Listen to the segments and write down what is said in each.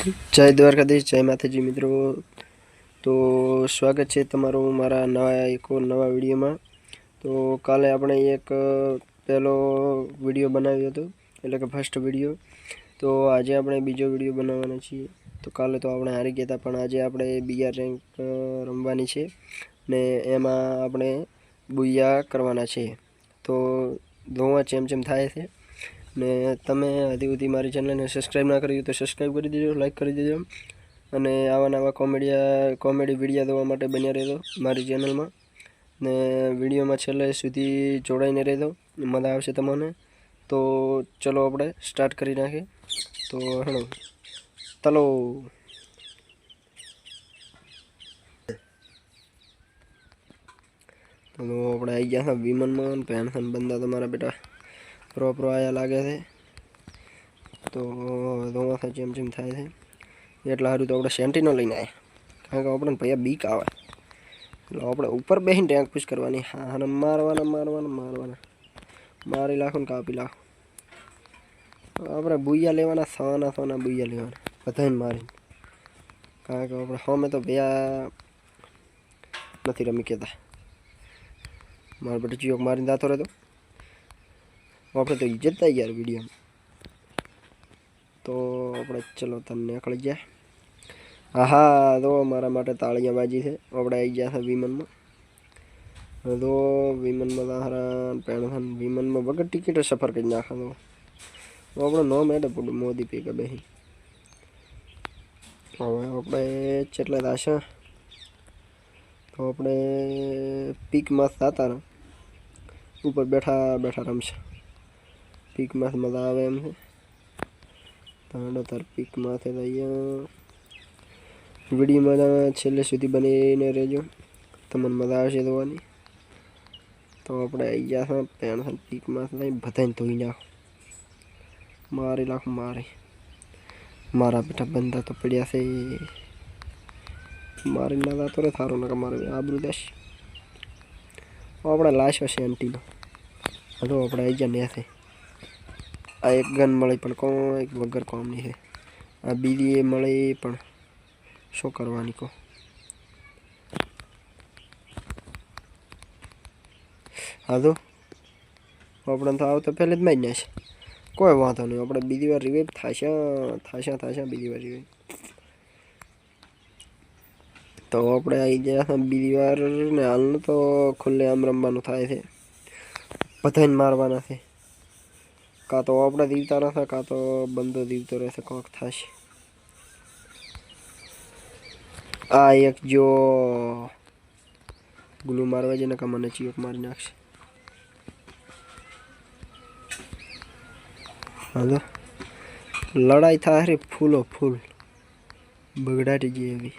जय द्वारकाधीश, जय माताजी मित्रों। तो स्वागत है तमारो मारा एक नवा विडियो में। तो काले आपणे एक पहलो विडियो बनाव्यो हतो, एटले के फर्स्ट विडियो। तो आज आपणे बीजो विडियो बनाववाना छीए। तो काले तो आपणे हारी गया था, पण आज आपणे बीआर रेंक रमवानी छे ने एमां आपणे बुया करवाना छे। तो जोवा चेम थाय छे ने तमे हजी सुधी मारी चेनल ने सब्सक्राइब ना करी तो सब्सक्राइब कर दीजो, लाइक कर दीजो अने आवा नवा कॉमेडी विडियो जोवा माटे बन्या रहेजो मारी चेनल में ने विडियो में छेल्ले सुधी जोड़ाईने रहेजो, मजा आवशे तमने। तो चलो आपणे स्टार्ट करी नाखीए। तो हेलो चलो तो अपने आई गया था विमन में। पेंशन बंदा तो मारा बेटा प्रो आया लागे थे। तो दोवा था चेम थाय थे एटला हारू तो આપણે સેન્ટિનો લઈને આયા, કારણ કે આપણને ભૈયા બીક આવે એટલે આપણે ઉપર બેહીને ટેન્ક પુશ કરવાની। હા અને મારવાના મારી લાખો ને કાપી લાખો। આપણે બુયા લેવાના, સોના બુયા લેવાના બધાને મારીને, કારણ કે આપણે સામે તો ભૈયા નથી રમી કહેતા। મારા બેટા ચિયોક મારીને જાતો રહેતો, આપણે તો ઇજ્જત થાય યાર વિડીયોમાં। तो આપણે ચલો તને નીકળી ગયા। હા તો મારા માટે તાળીયા બાજી છે। આપણે આવી ગયા છે વિમાનમાં। तो विमान में हारा पेंशन विमान में वगैरह टिकट सफर कर नाखा। तो अपना नो मेड मोदी पे गए ही हमें अपने चेटला दाशा। तो अपने पीक मस्त आता ना ऊपर बैठा बैठा रमशा। पीक मस्त मजा आवे एम है। तो तार पीक माथे दईया वीडियो में छेल्ले सुधी बनीने रहेजो, तमने मजा आवशे जोवानी। तो अपने आई गया था पेंशन पीक में बधाने धोई नाखो, मारी लाखो मारी। मारा बेटा बंदा तो पड़िया से मारी ना जातो रे थारो ना मारे आबरू देश। अपने लाश है सेंटीनो। तो अपने आई जाने थे आ एक गन मळी पण को एक वगर काम नहीं है। आ बीजी मळी पण शो करवानी को। हाँ तो अपने तो आव तो पहले ज मारी नाखे, कोई वांधो नहीं। अपने बीजी वार रिवाइव थाशा बीजी वार रिवाइव। तो अपने आई गया था बीजी वार ने हाल तो खुले आम रमवानुं थाय छे, बधाने मारवाना छे। का तो अपने जीवता रहता, का तो बंदो जीवतो रहશે, कोक थाशे। आ एक जो ग्लू मारवा जे नका मने चीयोक मारी नाखशे। हेलो लड़ाई था रे फूलो फूल बगड़ाटी जी अभी।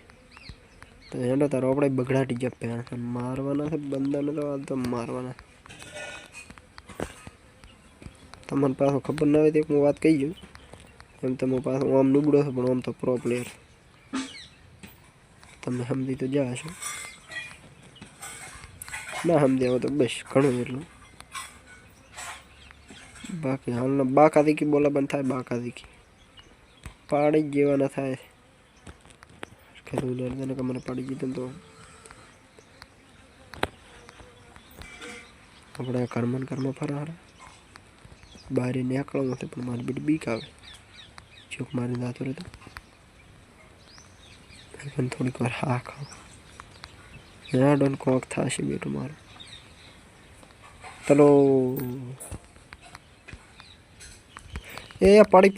तो एंडो तारो अपने बगड़ाटी जा पेंशन मारवाना से बंदा ने। तो आज तो मारवाना तमने पासो खबर ना होय तो एक बात कही जो एम तमो पासो आम नुबड़ो छो पण आम तो प्रो प्लेयर तमे समझी तो जा छो ना समझे हो तो बस घणो एटલું। बाकी हाल बाकादी की बोला बन थाय, बाकादी की पाड़ी जेवाना थाय। खेलू ने के मने पाड़ी जीतन तो अपने कर्म फरार बाहर निकलो मत पण मारी बेटी बीक आवे चूक मारी जातो रे। तो थोड़ी बार हा खाओ या डोन कोक थाशे बेटो मारो। चलो ए पड़ी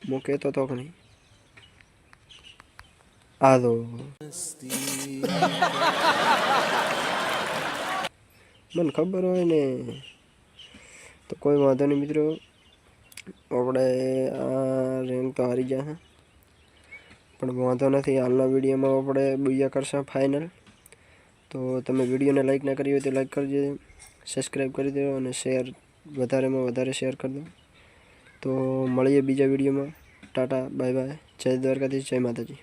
मुके तो नहीं आ दो मन खबर हो ने तो कोई वांधो नहीं मित्रों। अपने आ रेंक तो हारी जाए पण वांधो नहीं। हालना विडियो में अपने बुया करशा फाइनल। तो तमे विडियो ने लाइक ना करी हो तो लाइक कर दो, सब्सक्राइब कर दो और शेयर वधारे में वधारे शेयर कर दो। तो मळीए बीजा विडियो में। टाटा बाय बाय, जय द्वारकाधीश, जय माताजी।